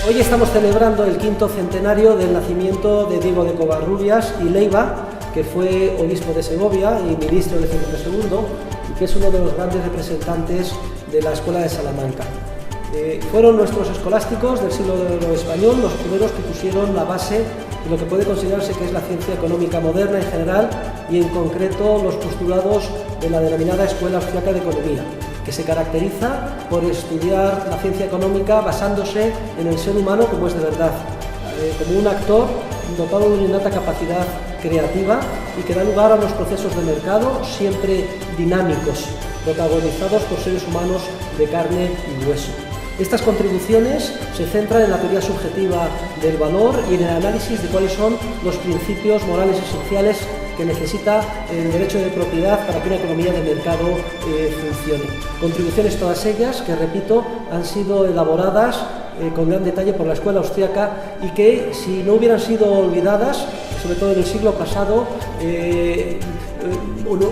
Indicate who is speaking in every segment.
Speaker 1: Hoy estamos celebrando el 5º centenario del nacimiento de Diego de Covarrubias y Leiva, que fue obispo de Segovia y ministro de Felipe II, y que es uno de los grandes representantes de la Escuela de Salamanca. Fueron nuestros escolásticos del siglo de oro español los primeros que pusieron la base de lo que puede considerarse que es la ciencia económica moderna en general y en concreto los postulados de la denominada Escuela Austriaca de Economía, que se caracteriza por estudiar la ciencia económica basándose en el ser humano como es de verdad, como un actor dotado de una innata capacidad creativa y que da lugar a los procesos de mercado siempre dinámicos, protagonizados por seres humanos de carne y hueso. Estas contribuciones se centran en la teoría subjetiva del valor y en el análisis de cuáles son los principios morales esenciales que necesita el derecho de propiedad para que una economía de mercado funcione. Contribuciones todas ellas que, repito, han sido elaboradas con gran detalle por la Escuela Austriaca y que, si no hubieran sido olvidadas, sobre todo en el siglo pasado,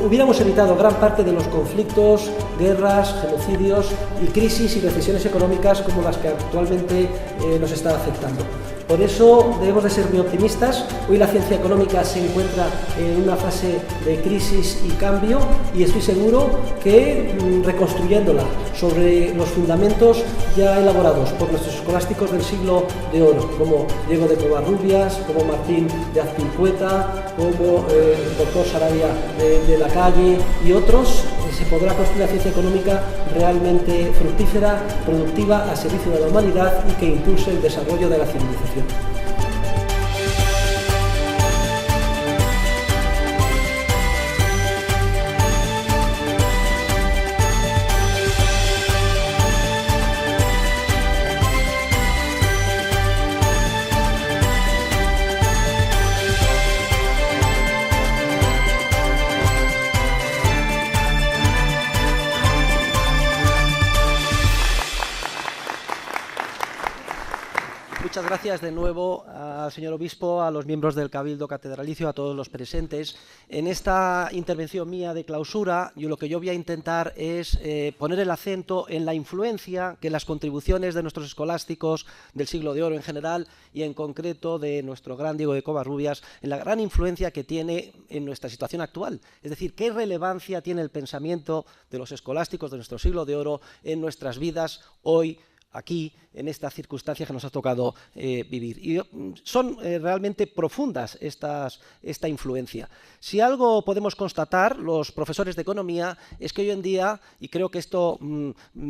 Speaker 1: hubiéramos evitado gran parte de los conflictos, guerras, genocidios y crisis y recesiones económicas como las que actualmente nos están afectando. Por eso debemos de ser muy optimistas. Hoy la ciencia económica se encuentra en una fase de crisis y cambio y estoy seguro que reconstruyéndola sobre los fundamentos ya elaborados por nuestros escolásticos del siglo de oro, como Diego de Covarrubias, como Martín de Azpilicueta, como el doctor Sarabia de la Calle y otros, se podrá construir la ciencia económica realmente fructífera, productiva, a servicio de la humanidad y que impulse el desarrollo de la civilización. Muchas gracias de nuevo al señor obispo, a los miembros del Cabildo Catedralicio, a todos los presentes. En esta intervención mía de clausura, lo que yo voy a intentar es poner el acento en la influencia que las contribuciones de nuestros escolásticos del siglo de oro en general y en concreto de nuestro gran Diego de Covarrubias, en la gran influencia que tiene en nuestra situación actual. Es decir, qué relevancia tiene el pensamiento de los escolásticos de nuestro siglo de oro en nuestras vidas hoy, aquí, en esta circunstancia que nos ha tocado vivir. Y son realmente profundas esta influencia. Si algo podemos constatar, los profesores de economía, es que hoy en día, y creo que esto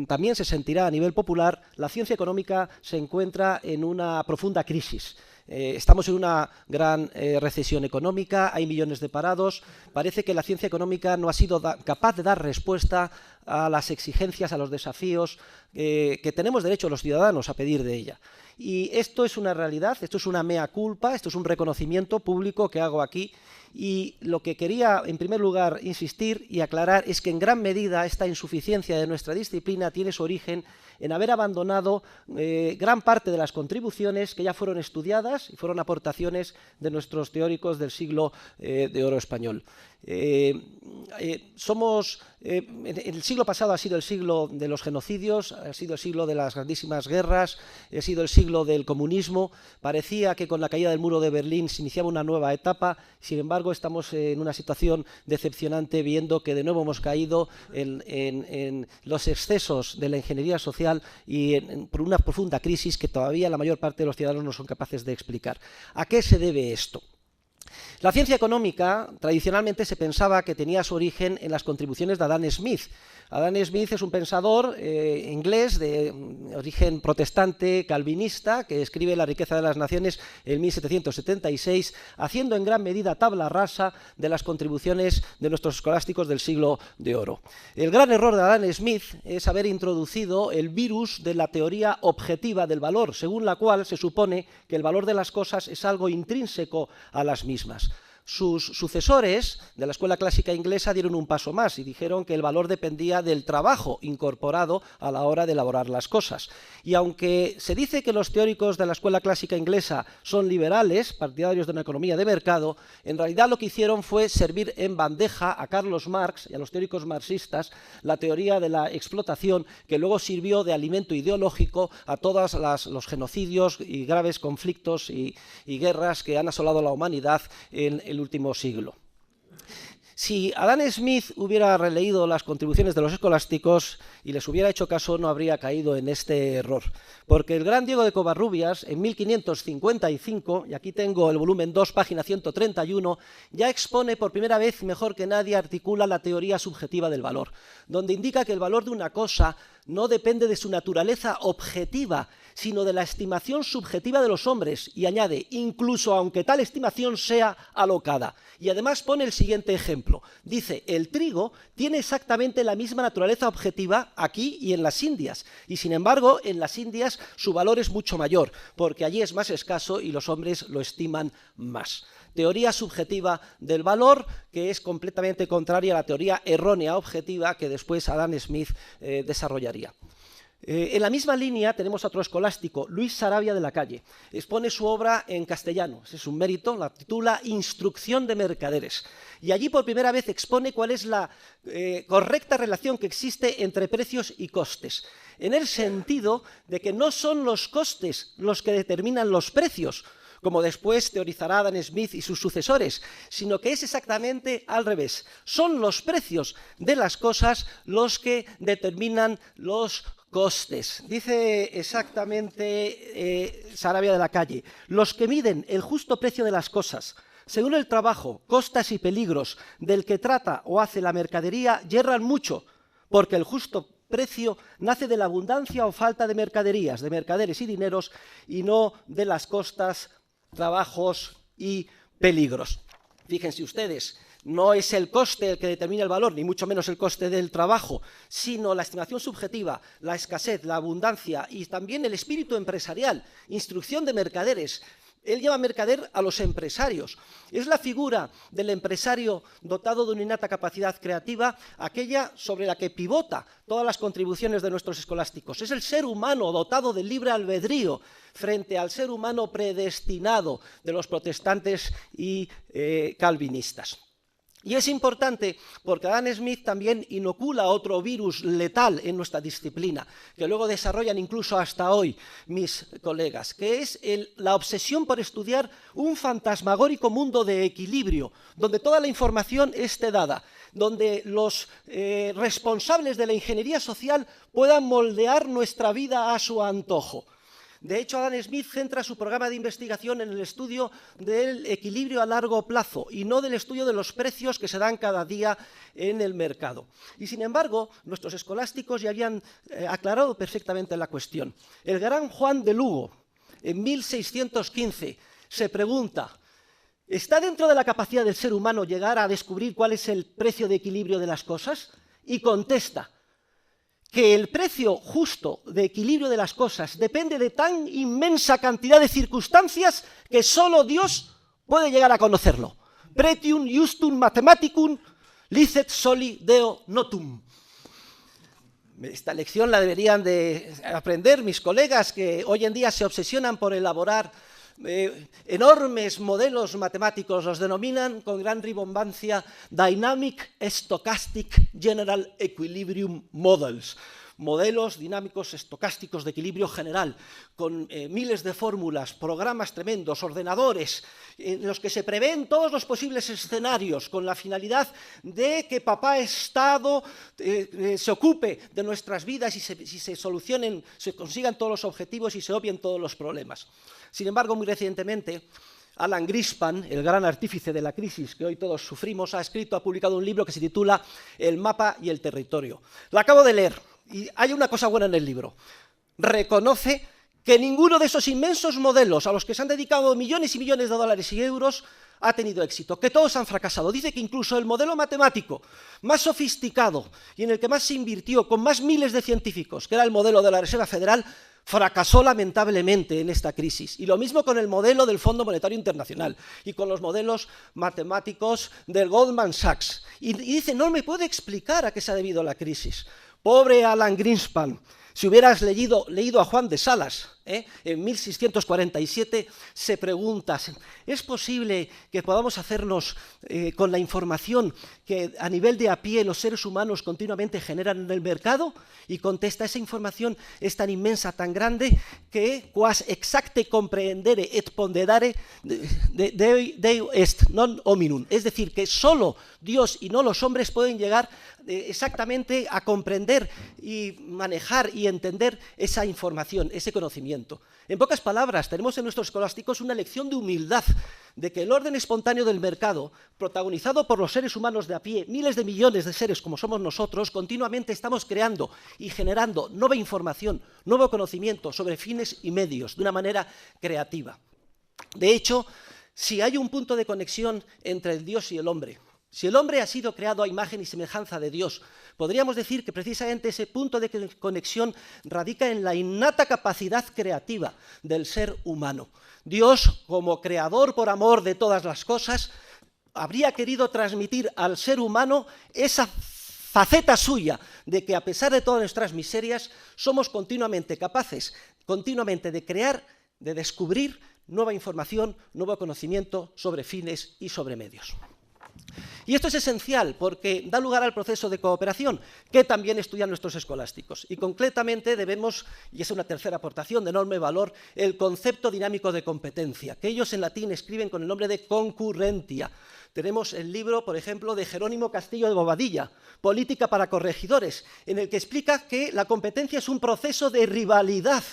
Speaker 1: también se sentirá a nivel popular, la ciencia económica se encuentra en una profunda crisis. Estamos en una gran recesión económica, hay millones de parados, parece que la ciencia económica no ha sido capaz de dar respuesta a las exigencias, a los desafíos que tenemos derecho los ciudadanos a pedir de ella. Y esto es una realidad, esto es una mea culpa, esto es un reconocimiento público que hago aquí. Y lo que quería, en primer lugar, insistir y aclarar es que en gran medida esta insuficiencia de nuestra disciplina tiene su origen en haber abandonado gran parte de las contribuciones que ya fueron estudiadas y fueron aportaciones de nuestros teóricos del siglo de oro español. El siglo pasado ha sido el siglo de los genocidios, ha sido el siglo de las grandísimas guerras, ha sido el siglo del comunismo. Parecía que con la caída del muro de Berlín se iniciaba una nueva etapa, sin embargo estamos en una situación decepcionante viendo que de nuevo hemos caído en los excesos de la ingeniería social y por una profunda crisis que todavía la mayor parte de los ciudadanos no son capaces de explicar. ¿A qué se debe esto? La ciencia económica tradicionalmente se pensaba que tenía su origen en las contribuciones de Adam Smith. Adam Smith es un pensador inglés de origen protestante, calvinista, que escribe La riqueza de las naciones en 1776, haciendo en gran medida tabla rasa de las contribuciones de nuestros escolásticos del siglo de oro. El gran error de Adam Smith es haber introducido el virus de la teoría objetiva del valor, según la cual se supone que el valor de las cosas es algo intrínseco a las mismas. Sus sucesores de la escuela clásica inglesa dieron un paso más y dijeron que el valor dependía del trabajo incorporado a la hora de elaborar las cosas. Y aunque se dice que los teóricos de la escuela clásica inglesa son liberales, partidarios de una economía de mercado, en realidad lo que hicieron fue servir en bandeja a Carlos Marx y a los teóricos marxistas la teoría de la explotación, que luego sirvió de alimento ideológico a todos los genocidios y graves conflictos y guerras que han asolado a la humanidad en el último siglo. Si Adam Smith hubiera releído las contribuciones de los escolásticos y les hubiera hecho caso, no habría caído en este error. Porque el gran Diego de Covarrubias, en 1555, y aquí tengo el volumen 2, página 131, ya expone por primera vez, mejor que nadie, articula la teoría subjetiva del valor, donde indica que el valor de una cosa no depende de su naturaleza objetiva, sino de la estimación subjetiva de los hombres, y añade, incluso aunque tal estimación sea alocada. Y además pone el siguiente ejemplo. Dice, el trigo tiene exactamente la misma naturaleza objetiva aquí y en las Indias, y sin embargo en las Indias su valor es mucho mayor, porque allí es más escaso y los hombres lo estiman más. Teoría subjetiva del valor, que es completamente contraria a la teoría errónea objetiva que después Adam Smith desarrollaría. En la misma línea tenemos a otro escolástico, Luis Sarabia de la Calle. Expone su obra en castellano, ese es un mérito, la titula Instrucción de Mercaderes. Y allí por primera vez expone cuál es la correcta relación que existe entre precios y costes, en el sentido de que no son los costes los que determinan los precios, como después teorizará Adam Smith y sus sucesores, sino que es exactamente al revés. Son los precios de las cosas los que determinan los costes. Dice exactamente Sarabia de la Calle, los que miden el justo precio de las cosas, según el trabajo, costas y peligros del que trata o hace la mercadería, yerran mucho, porque el justo precio nace de la abundancia o falta de mercaderías, de mercaderes y dineros, y no de las costas, trabajos y peligros. Fíjense ustedes, no es el coste el que determina el valor, ni mucho menos el coste del trabajo, sino la estimación subjetiva, la escasez, la abundancia y también el espíritu empresarial, instrucción de mercaderes. Él llama mercader a los empresarios. Es la figura del empresario dotado de una innata capacidad creativa, aquella sobre la que pivota todas las contribuciones de nuestros escolásticos. Es el ser humano dotado de libre albedrío frente al ser humano predestinado de los protestantes y calvinistas. Y es importante porque Adam Smith también inocula otro virus letal en nuestra disciplina, que luego desarrollan incluso hasta hoy mis colegas, que es la obsesión por estudiar un fantasmagórico mundo de equilibrio, donde toda la información esté dada, donde los responsables de la ingeniería social puedan moldear nuestra vida a su antojo. De hecho, Adam Smith centra su programa de investigación en el estudio del equilibrio a largo plazo y no del estudio de los precios que se dan cada día en el mercado. Y sin embargo, nuestros escolásticos ya habían aclarado perfectamente la cuestión. El gran Juan de Lugo, en 1615, se pregunta, ¿está dentro de la capacidad del ser humano llegar a descubrir cuál es el precio de equilibrio de las cosas? Y contesta que el precio justo de equilibrio de las cosas depende de tan inmensa cantidad de circunstancias que solo Dios puede llegar a conocerlo. Pretium justum mathematicum licet soli Deo notum. Esta lección la deberían de aprender mis colegas que hoy en día se obsesionan por elaborar enormes modelos matemáticos, los denominan con gran rimbombancia Dynamic Stochastic General Equilibrium Models, modelos dinámicos estocásticos de equilibrio general, con miles de fórmulas, programas tremendos, ordenadores, en los que se prevén todos los posibles escenarios, con la finalidad de que Papá Estado se ocupe de nuestras vidas y se solucionen, se consigan todos los objetivos y se obvien todos los problemas. Sin embargo, muy recientemente, Alan Greenspan, el gran artífice de la crisis que hoy todos sufrimos, ha publicado un libro que se titula El mapa y el territorio. Lo acabo de leer y hay una cosa buena en el libro. Reconoce que ninguno de esos inmensos modelos a los que se han dedicado millones y millones de dólares y euros ha tenido éxito, que todos han fracasado. Dice que incluso el modelo matemático más sofisticado y en el que más se invirtió, con más miles de científicos, que era el modelo de la Reserva Federal, fracasó lamentablemente en esta crisis. Y lo mismo con el modelo del Fondo Monetario Internacional y con los modelos matemáticos del Goldman Sachs. Y dice, no me puede explicar a qué se ha debido la crisis. Pobre Alan Greenspan. Si hubieras leído a Juan de Salas, en 1647, se pregunta, ¿es posible que podamos hacernos con la información que a nivel de a pie los seres humanos continuamente generan en el mercado? Y contesta, esa información es tan inmensa, tan grande, que quas exacte comprendere et ponderare Deo est, non hominum. Es decir, que solo Dios y no los hombres pueden llegar exactamente a comprender y manejar y entender esa información, ese conocimiento. En pocas palabras, tenemos en nuestros escolásticos una lección de humildad, de que el orden espontáneo del mercado, protagonizado por los seres humanos de a pie, miles de millones de seres como somos nosotros, continuamente estamos creando y generando nueva información, nuevo conocimiento sobre fines y medios, de una manera creativa. De hecho, si hay un punto de conexión entre el Dios y el hombre, si el hombre ha sido creado a imagen y semejanza de Dios, podríamos decir que precisamente ese punto de conexión radica en la innata capacidad creativa del ser humano. Dios, como creador por amor de todas las cosas, habría querido transmitir al ser humano esa faceta suya de que, a pesar de todas nuestras miserias, somos continuamente capaces, continuamente de crear, de descubrir nueva información, nuevo conocimiento sobre fines y sobre medios. Y esto es esencial porque da lugar al proceso de cooperación que también estudian nuestros escolásticos. Y concretamente debemos, y es una tercera aportación de enorme valor, el concepto dinámico de competencia, que ellos en latín escriben con el nombre de concurrentia. Tenemos el libro, por ejemplo, de Jerónimo Castillo de Bobadilla, Política para corregidores, en el que explica que la competencia es un proceso de rivalidad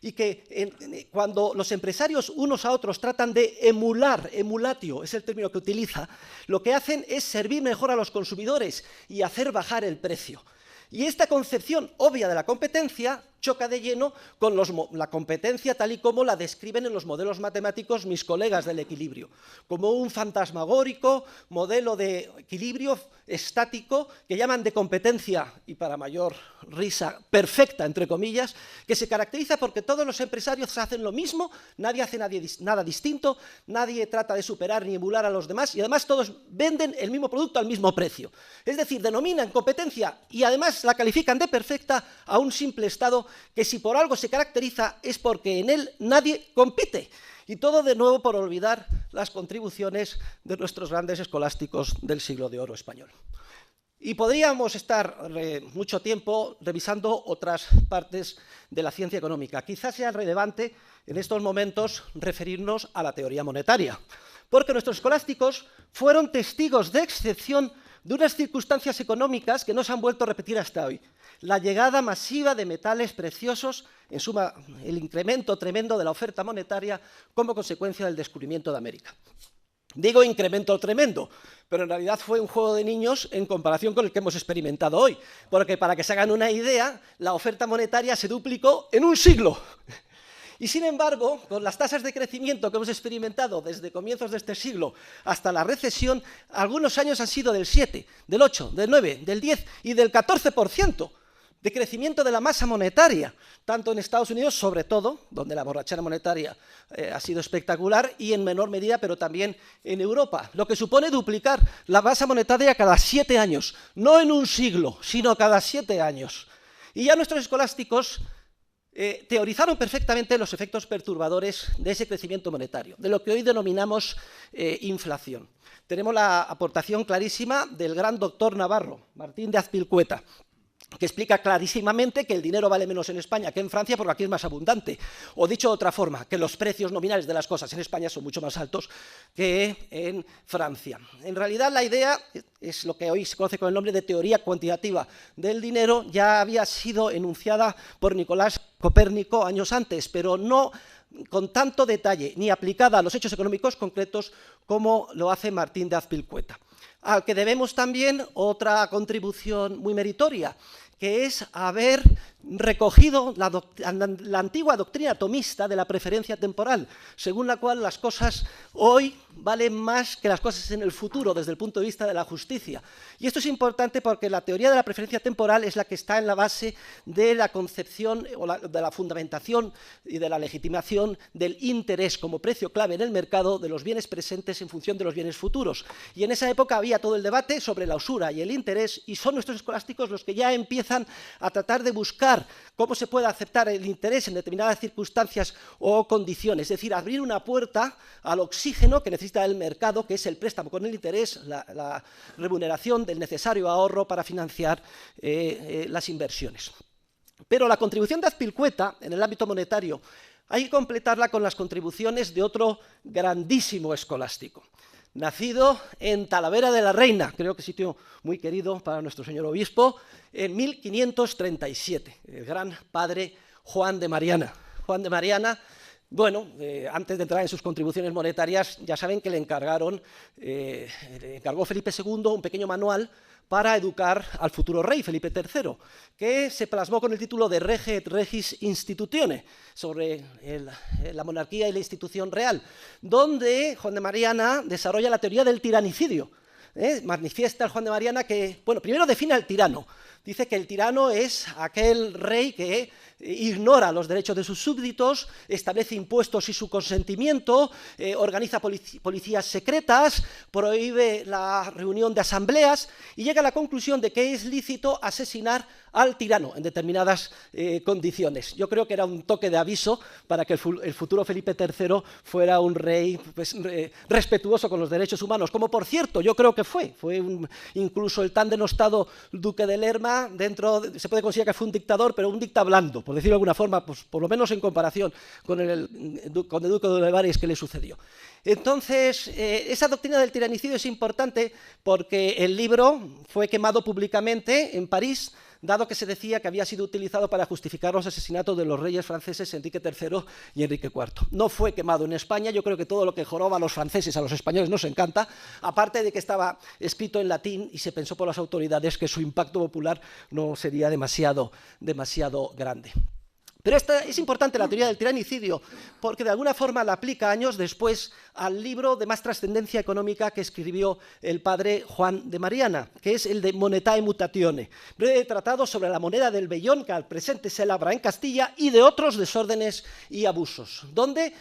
Speaker 1: y que cuando los empresarios unos a otros tratan de emular, emulatio es el término que utiliza, lo que hacen es servir mejor a los consumidores y hacer bajar el precio. Y esta concepción obvia de la competencia choca de lleno con la competencia tal y como la describen en los modelos matemáticos mis colegas del equilibrio, como un fantasmagórico modelo de equilibrio estático que llaman de competencia, y para mayor risa, perfecta, entre comillas, que se caracteriza porque todos los empresarios hacen lo mismo, nadie hace nada distinto, nadie trata de superar ni emular a los demás y además todos venden el mismo producto al mismo precio. Es decir, denominan competencia y además la califican de perfecta a un simple estado que si por algo se caracteriza es porque en él nadie compite. Y todo de nuevo por olvidar las contribuciones de nuestros grandes escolásticos del siglo de oro español. Y podríamos estar mucho tiempo revisando otras partes de la ciencia económica. Quizás sea relevante en estos momentos referirnos a la teoría monetaria, porque nuestros escolásticos fueron testigos de excepción de unas circunstancias económicas que no se han vuelto a repetir hasta hoy. La llegada masiva de metales preciosos, en suma, el incremento tremendo de la oferta monetaria como consecuencia del descubrimiento de América. Digo incremento tremendo, pero en realidad fue un juego de niños en comparación con el que hemos experimentado hoy, porque para que se hagan una idea, la oferta monetaria se duplicó en un siglo. Y sin embargo, con las tasas de crecimiento que hemos experimentado desde comienzos de este siglo hasta la recesión, algunos años han sido del 7, del 8, del 9, del 10 y del 14% de crecimiento de la masa monetaria, tanto en Estados Unidos, sobre todo, donde la borrachera monetaria ha sido espectacular, y en menor medida, pero también en Europa, lo que supone duplicar la masa monetaria cada 7 años, no en un siglo, sino cada 7 años. Y ya nuestros escolásticos teorizaron perfectamente los efectos perturbadores de ese crecimiento monetario, de lo que hoy denominamos inflación. Tenemos la aportación clarísima del gran doctor Navarro, Martín de Azpilcueta, que explica clarísimamente que el dinero vale menos en España que en Francia porque aquí es más abundante. O dicho de otra forma, que los precios nominales de las cosas en España son mucho más altos que en Francia. En realidad la idea es lo que hoy se conoce con el nombre de teoría cuantitativa del dinero, ya había sido enunciada por Nicolás Copérnico años antes, pero no con tanto detalle ni aplicada a los hechos económicos concretos como lo hace Martín de Azpilcueta, al que debemos también otra contribución muy meritoria, que es haber recogido la antigua doctrina tomista de la preferencia temporal, según la cual las cosas hoy valen más que las cosas en el futuro desde el punto de vista de la justicia. Y esto es importante porque la teoría de la preferencia temporal es la que está en la base de la concepción o de la fundamentación y de la legitimación del interés como precio clave en el mercado de los bienes presentes en función de los bienes futuros. Y en esa época había todo el debate sobre la usura y el interés, y son nuestros escolásticos los que ya empiezan a tratar de buscar cómo se puede aceptar el interés en determinadas circunstancias o condiciones, es decir, abrir una puerta al oxígeno que necesita el mercado, que es el préstamo con el interés, la remuneración del necesario ahorro para financiar las inversiones. Pero la contribución de Azpilcueta en el ámbito monetario hay que completarla con las contribuciones de otro grandísimo escolástico, nacido en Talavera de la Reina, creo que sitio muy querido para nuestro señor obispo, en 1537, el gran padre Juan de Mariana. Juan de Mariana, bueno, antes de entrar en sus contribuciones monetarias, ya saben que le encargó Felipe II un pequeño manual para educar al futuro rey, Felipe III, que se plasmó con el título de Rege et Regis Institutione, sobre la monarquía y la institución real, donde Juan de Mariana desarrolla la teoría del tiranicidio. Manifiesta el Juan de Mariana que, bueno, primero define al tirano. Dice que el tirano es aquel rey que ignora los derechos de sus súbditos, establece impuestos sin su consentimiento, organiza policías secretas, prohíbe la reunión de asambleas y llega a la conclusión de que es lícito asesinar al tirano en determinadas condiciones. Yo creo que era un toque de aviso para que el futuro Felipe III fuera un rey pues, respetuoso con los derechos humanos, como por cierto yo creo que fue incluso el tan denostado duque de Lerma, se puede considerar que fue un dictador, pero un dictablando, por decirlo de alguna forma, pues, por lo menos en comparación con el duque de Olivares que le sucedió. Entonces, esa doctrina del tiranicidio es importante porque el libro fue quemado públicamente en París, dado que se decía que había sido utilizado para justificar los asesinatos de los reyes franceses Enrique III y Enrique IV. No fue quemado en España, yo creo que todo lo que joroba a los franceses, a los españoles nos encanta, aparte de que estaba escrito en latín y se pensó por las autoridades que su impacto popular no sería demasiado grande. Pero es importante la teoría del tiranicidio porque de alguna forma la aplica años después al libro de más trascendencia económica que escribió el padre Juan de Mariana, que es el de Monetae Mutatione, breve tratado sobre la moneda del vellón que al presente se labra en Castilla y de otros desórdenes y abusos, donde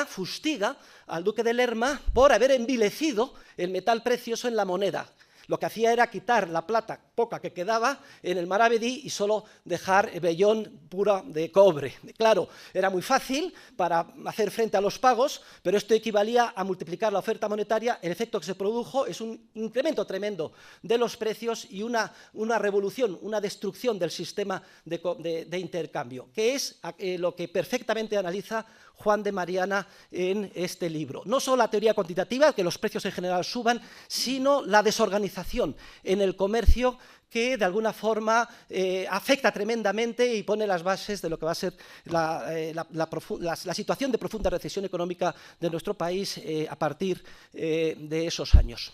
Speaker 1: fustiga al duque de Lerma por haber envilecido el metal precioso en la moneda. Lo que hacía era quitar la plata poca que quedaba en el maravedí y solo dejar vellón pura de cobre. Claro, era muy fácil para hacer frente a los pagos, pero esto equivalía a multiplicar la oferta monetaria. El efecto que se produjo es un incremento tremendo de los precios y una revolución, una destrucción del sistema de intercambio, que es lo que perfectamente analiza Juan de Mariana en este libro. No solo la teoría cuantitativa, que los precios en general suban, sino la desorganización en el comercio que de alguna forma afecta tremendamente y pone las bases de lo que va a ser la situación de profunda recesión económica de nuestro país a partir de esos años.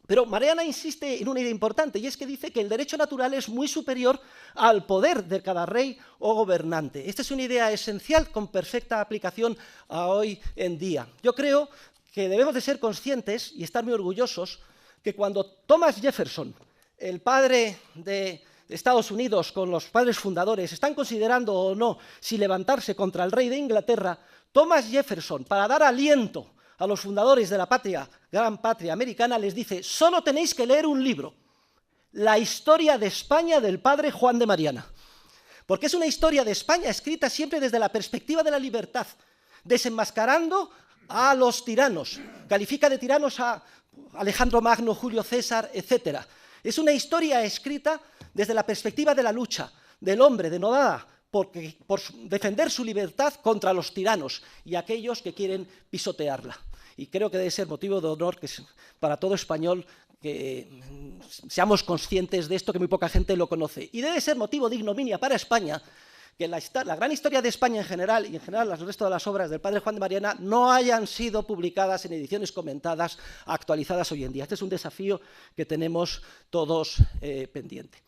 Speaker 1: Pero Mariana insiste en una idea importante, y es que dice que el derecho natural es muy superior al poder de cada rey o gobernante. Esta es una idea esencial con perfecta aplicación a hoy en día. Yo creo que debemos de ser conscientes y estar muy orgullosos que cuando Thomas Jefferson, el padre de Estados Unidos con los padres fundadores, están considerando o no si levantarse contra el rey de Inglaterra, Thomas Jefferson, para dar aliento a los fundadores de la gran patria americana, les dice: solo tenéis que leer un libro, La historia de España del padre Juan de Mariana, porque es una historia de España escrita siempre desde la perspectiva de la libertad, desenmascarando a los tiranos, califica de tiranos a Alejandro Magno, Julio César, etc. Es una historia escrita desde la perspectiva de la lucha del hombre denodada por defender su libertad contra los tiranos y aquellos que quieren pisotearla. Y creo que debe ser motivo de honor para todo español que seamos conscientes de esto, que muy poca gente lo conoce. Y debe ser motivo de ignominia para España que la gran historia de España en general y en general el resto de las obras del padre Juan de Mariana no hayan sido publicadas en ediciones comentadas, actualizadas hoy en día. Este es un desafío que tenemos todos pendiente.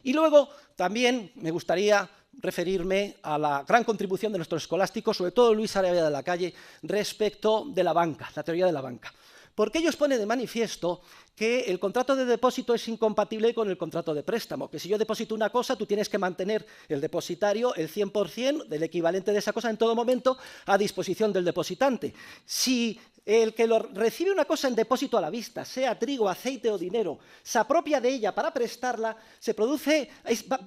Speaker 1: Y luego también me gustaría referirme a la gran contribución de nuestros escolásticos, sobre todo Luis Sarabia de la Calle, respecto de la banca, la teoría de la banca. Porque ellos ponen de manifiesto que el contrato de depósito es incompatible con el contrato de préstamo, que si yo deposito una cosa, tú tienes que mantener el depositario el 100% del equivalente de esa cosa en todo momento a disposición del depositante. Si el que recibe una cosa en depósito a la vista, sea trigo, aceite o dinero, se apropia de ella para prestarla, se produce,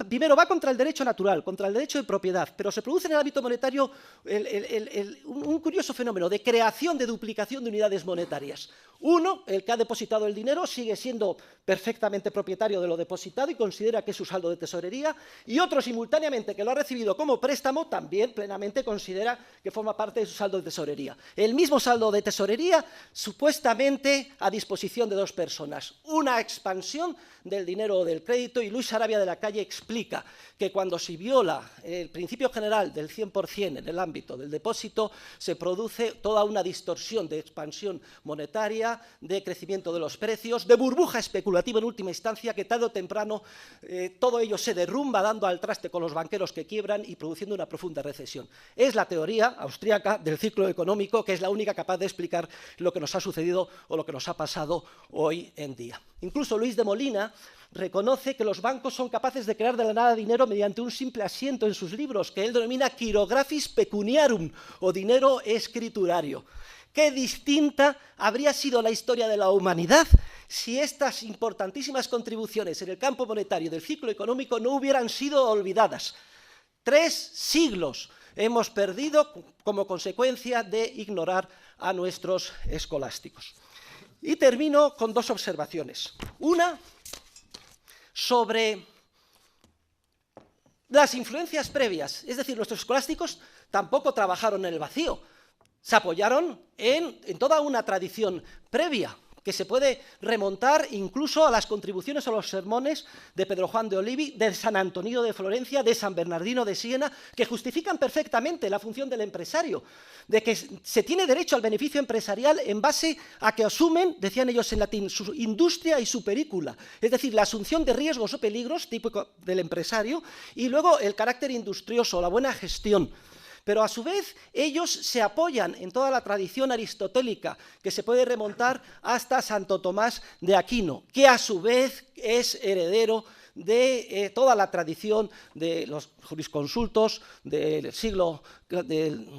Speaker 1: primero va contra el derecho natural, contra el derecho de propiedad, pero se produce en el ámbito monetario un curioso fenómeno de creación, de duplicación de unidades monetarias. Uno, el que ha depositado el dinero, sigue siendo perfectamente propietario de lo depositado y considera que es su saldo de tesorería, y otro, simultáneamente, que lo ha recibido como préstamo, también plenamente considera que forma parte de su saldo de tesorería. El mismo saldo de tesorería, supuestamente a disposición de dos personas. Una expansión del dinero o del crédito, y Luis Sarabia de la Calle explica que cuando se viola el principio general del 100% en el ámbito del depósito, se produce toda una distorsión de expansión monetaria, de crecimiento de los precios, de burbuja especulativa en última instancia, que tarde o temprano todo ello se derrumba dando al traste con los banqueros que quiebran y produciendo una profunda recesión. Es la teoría austríaca del ciclo económico, que es la única capaz de explicar lo que nos ha sucedido o lo que nos ha pasado hoy en día. Incluso Luis de Molina reconoce que los bancos son capaces de crear de la nada dinero mediante un simple asiento en sus libros, que él denomina chirographis pecuniarum, o dinero escriturario. Qué distinta habría sido la historia de la humanidad si estas importantísimas contribuciones en el campo monetario del ciclo económico no hubieran sido olvidadas. 3 siglos hemos perdido como consecuencia de ignorar a nuestros escolásticos. Y termino con 2 observaciones. Una, sobre las influencias previas. Es decir, nuestros escolásticos tampoco trabajaron en el vacío. Se apoyaron en toda una tradición previa, que se puede remontar incluso a las contribuciones o los sermones de Pedro Juan de Olivi, de San Antonino de Florencia, de San Bernardino de Siena, que justifican perfectamente la función del empresario, de que se tiene derecho al beneficio empresarial en base a que asumen, decían ellos en latín, su industria y su perícula, es decir, la asunción de riesgos o peligros típico del empresario, y luego el carácter industrioso, la buena gestión. Pero a su vez ellos se apoyan en toda la tradición aristotélica que se puede remontar hasta Santo Tomás de Aquino, que a su vez es heredero de toda la tradición de los jurisconsultos del siglo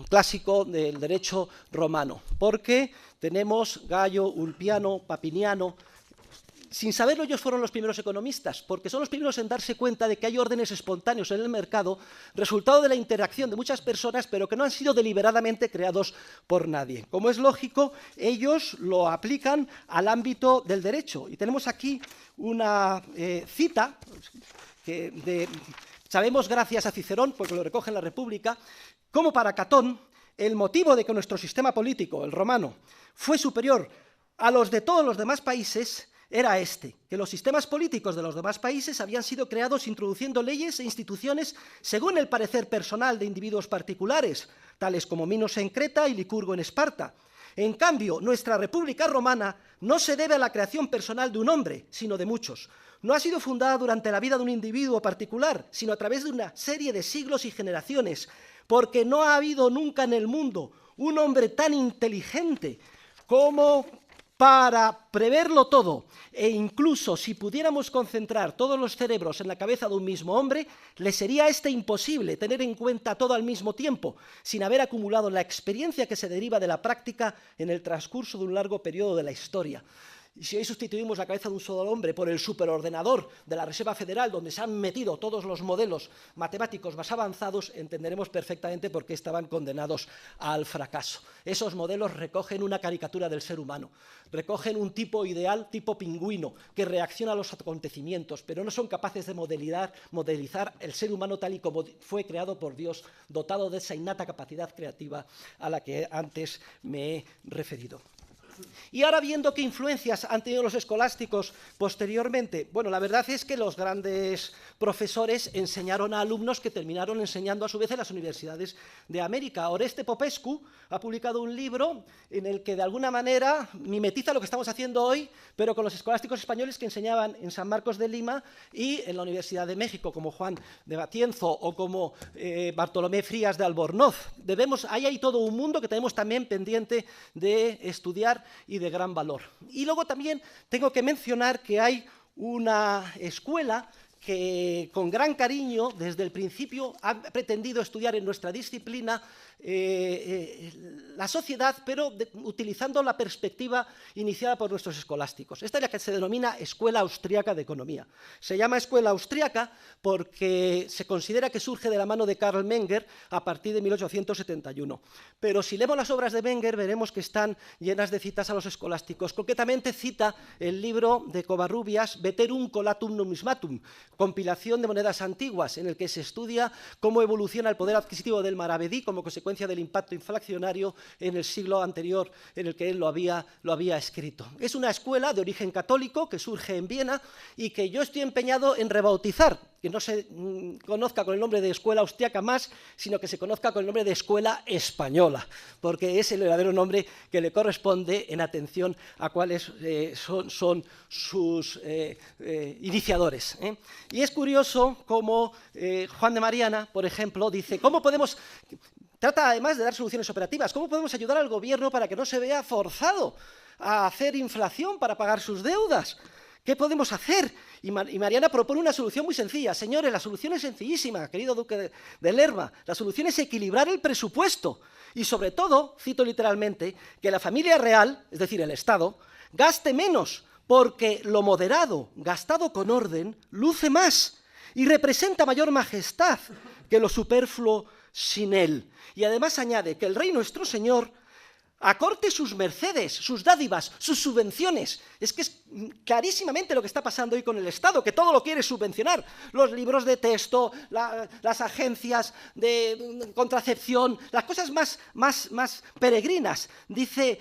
Speaker 1: clásico del derecho romano, porque tenemos Gayo, Ulpiano, Papiniano. Sin saberlo, ellos fueron los primeros economistas, porque son los primeros en darse cuenta de que hay órdenes espontáneos en el mercado, resultado de la interacción de muchas personas, pero que no han sido deliberadamente creados por nadie. Como es lógico, ellos lo aplican al ámbito del derecho. Y tenemos aquí una cita que sabemos gracias a Cicerón, porque lo recoge en la República, como para Catón, el motivo de que nuestro sistema político, el romano, fue superior a los de todos los demás países era que los sistemas políticos de los demás países habían sido creados introduciendo leyes e instituciones según el parecer personal de individuos particulares, tales como Minos en Creta y Licurgo en Esparta. En cambio, nuestra República Romana no se debe a la creación personal de un hombre, sino de muchos. No ha sido fundada durante la vida de un individuo particular, sino a través de una serie de siglos y generaciones, porque no ha habido nunca en el mundo un hombre tan inteligente como para preverlo todo, e incluso si pudiéramos concentrar todos los cerebros en la cabeza de un mismo hombre, le sería imposible tener en cuenta todo al mismo tiempo, sin haber acumulado la experiencia que se deriva de la práctica en el transcurso de un largo periodo de la historia. Y si hoy sustituimos la cabeza de un solo hombre por el superordenador de la Reserva Federal, donde se han metido todos los modelos matemáticos más avanzados, entenderemos perfectamente por qué estaban condenados al fracaso. Esos modelos recogen una caricatura del ser humano, recogen un tipo ideal, tipo pingüino, que reacciona a los acontecimientos, pero no son capaces de modelizar el ser humano tal y como fue creado por Dios, dotado de esa innata capacidad creativa a la que antes me he referido. Y ahora viendo qué influencias han tenido los escolásticos posteriormente, bueno, la verdad es que los grandes profesores enseñaron a alumnos que terminaron enseñando a su vez en las universidades de América. Oreste Popescu ha publicado un libro en el que de alguna manera mimetiza lo que estamos haciendo hoy, pero con los escolásticos españoles que enseñaban en San Marcos de Lima y en la Universidad de México, como Juan de Batienzo o como Bartolomé Frías de Albornoz. Ahí hay todo un mundo que tenemos también pendiente de estudiar y de gran valor. Y luego también tengo que mencionar que hay una escuela que con gran cariño desde el principio ha pretendido estudiar en nuestra disciplina la sociedad, pero utilizando la perspectiva iniciada por nuestros escolásticos. Esta es la que se denomina Escuela Austríaca de Economía. Se llama Escuela Austríaca porque se considera que surge de la mano de Karl Menger a partir de 1871. Pero si leemos las obras de Menger veremos que están llenas de citas a los escolásticos. Concretamente cita el libro de Covarrubias, Veterum Collatum Numismatum, compilación de monedas antiguas, en el que se estudia cómo evoluciona el poder adquisitivo del maravedí como consecuencia del impacto inflacionario en el siglo anterior en el que él lo había escrito. Es una escuela de origen católico que surge en Viena y que yo estoy empeñado en rebautizar, que no se conozca con el nombre de Escuela Austriaca más, sino que se conozca con el nombre de Escuela Española, porque es el verdadero nombre que le corresponde en atención a cuáles son sus iniciadores. Y es curioso cómo Juan de Mariana, por ejemplo, dice, ¿cómo podemos... Trata además de dar soluciones operativas. ¿Cómo podemos ayudar al gobierno para que no se vea forzado a hacer inflación para pagar sus deudas? ¿Qué podemos hacer? Y Mariana propone una solución muy sencilla. Señores, la solución es sencillísima, querido duque de Lerma. La solución es equilibrar el presupuesto. Y sobre todo, cito literalmente, que la familia real, es decir, el Estado, gaste menos, porque lo moderado, gastado con orden, luce más y representa mayor majestad que lo superfluo sin él. Y además añade que el rey nuestro señor acorte sus mercedes, sus dádivas, sus subvenciones. Es que es clarísimamente lo que está pasando hoy con el Estado, que todo lo quiere subvencionar. Los libros de texto, las agencias de contracepción, las cosas más peregrinas. Dice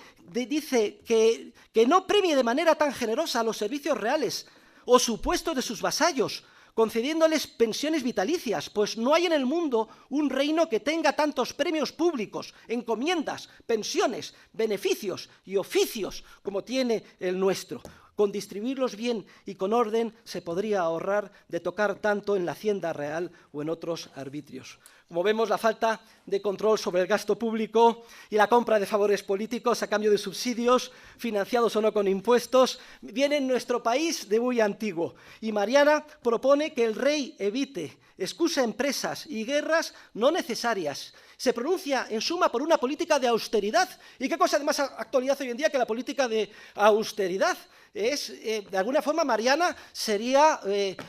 Speaker 1: que no premie de manera tan generosa a los servicios reales o supuestos de sus vasallos, concediéndoles pensiones vitalicias, pues no hay en el mundo un reino que tenga tantos premios públicos, encomiendas, pensiones, beneficios y oficios como tiene el nuestro. Con distribuirlos bien y con orden se podría ahorrar de tocar tanto en la hacienda real o en otros arbitrios. Como vemos, la falta de control sobre el gasto público y la compra de favores políticos a cambio de subsidios, financiados o no con impuestos, viene en nuestro país de muy antiguo. Y Mariana propone que el rey evite, excusa empresas y guerras no necesarias. Se pronuncia, en suma, por una política de austeridad. ¿Y qué cosa de más actualidad hoy en día que la política de austeridad? De alguna forma, Mariana sería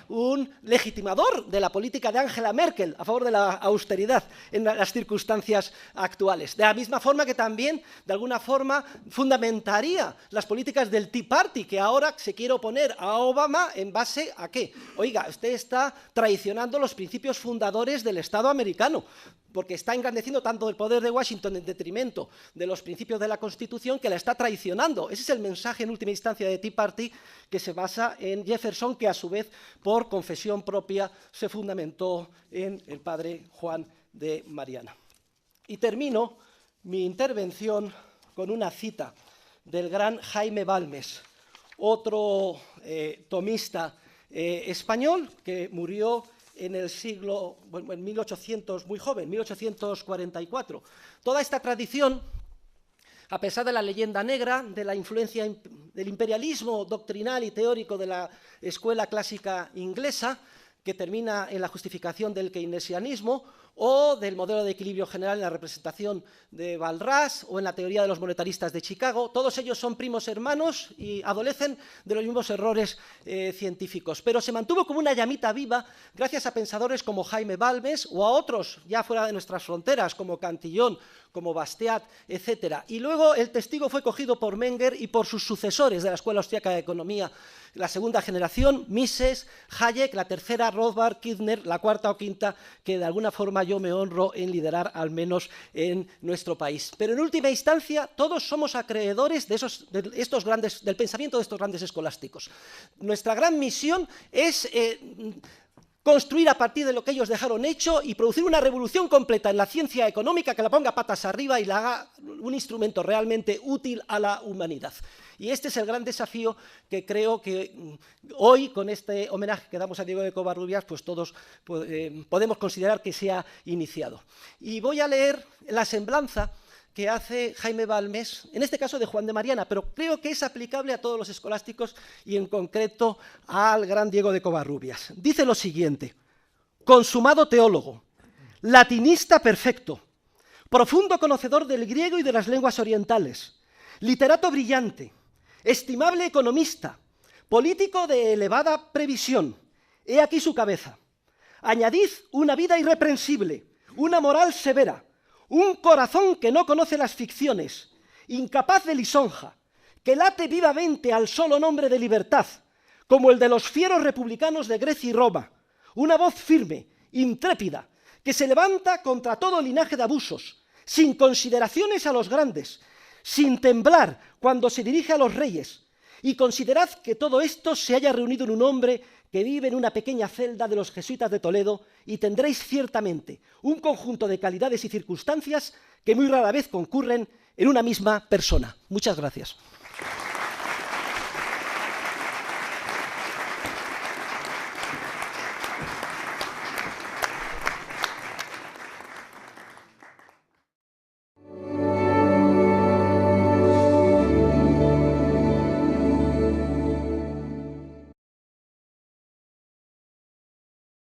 Speaker 1: un legitimador de la política de Angela Merkel a favor de la austeridad en las circunstancias actuales. De la misma forma que también, de alguna forma, fundamentaría las políticas del Tea Party, que ahora se quiere oponer a Obama en base a ¿qué? Oiga, usted está traicionando los principios fundadores del Estado americano, porque está engrandeciendo tanto el poder de Washington en detrimento de los principios de la Constitución que la está traicionando. Ese es el mensaje en última instancia de Tea Party, que se basa en Jefferson, que a su vez, por confesión propia, se fundamentó en el padre Juan de Mariana. Y termino mi intervención con una cita del gran Jaime Balmes, otro tomista español que murió en el siglo, en 1800, muy joven, 1844. Toda esta tradición, a pesar de la leyenda negra, de la influencia del imperialismo doctrinal y teórico de la escuela clásica inglesa, que termina en la justificación del keynesianismo, o del modelo de equilibrio general en la representación de Walras o en la teoría de los monetaristas de Chicago. Todos ellos son primos hermanos y adolecen de los mismos errores científicos, pero se mantuvo como una llamita viva gracias a pensadores como Jaime Balmes o a otros ya fuera de nuestras fronteras como Cantillon, como Bastiat, etc. Y luego el testigo fue cogido por Menger y por sus sucesores de la Escuela Austriaca de Economía, la segunda generación, Mises, Hayek, la tercera, Rothbard, Kirchner, la cuarta o quinta, que de alguna forma yo me honro en liderar, al menos en nuestro país. Pero en última instancia, todos somos acreedores del pensamiento de estos grandes escolásticos. Nuestra gran misión es construir a partir de lo que ellos dejaron hecho y producir una revolución completa en la ciencia económica que la ponga patas arriba y la haga un instrumento realmente útil a la humanidad. Y este es el gran desafío que creo que hoy, con este homenaje que damos a Diego de Covarrubias, pues todos podemos considerar que se ha iniciado. Y voy a leer la semblanza que hace Jaime Balmes, en este caso de Juan de Mariana, pero creo que es aplicable a todos los escolásticos y en concreto al gran Diego de Covarrubias. Dice lo siguiente: consumado teólogo, latinista perfecto, profundo conocedor del griego y de las lenguas orientales, literato brillante, estimable economista, político de elevada previsión. He aquí su cabeza. Añadid una vida irreprensible, una moral severa, un corazón que no conoce las ficciones, incapaz de lisonja, que late vivamente al solo nombre de libertad, como el de los fieros republicanos de Grecia y Roma, una voz firme, intrépida, que se levanta contra todo linaje de abusos, sin consideraciones a los grandes, sin temblar cuando se dirige a los reyes. Y considerad que todo esto se haya reunido en un hombre que vive en una pequeña celda de los jesuitas de Toledo, y tendréis ciertamente un conjunto de calidades y circunstancias que muy rara vez concurren en una misma persona. Muchas gracias.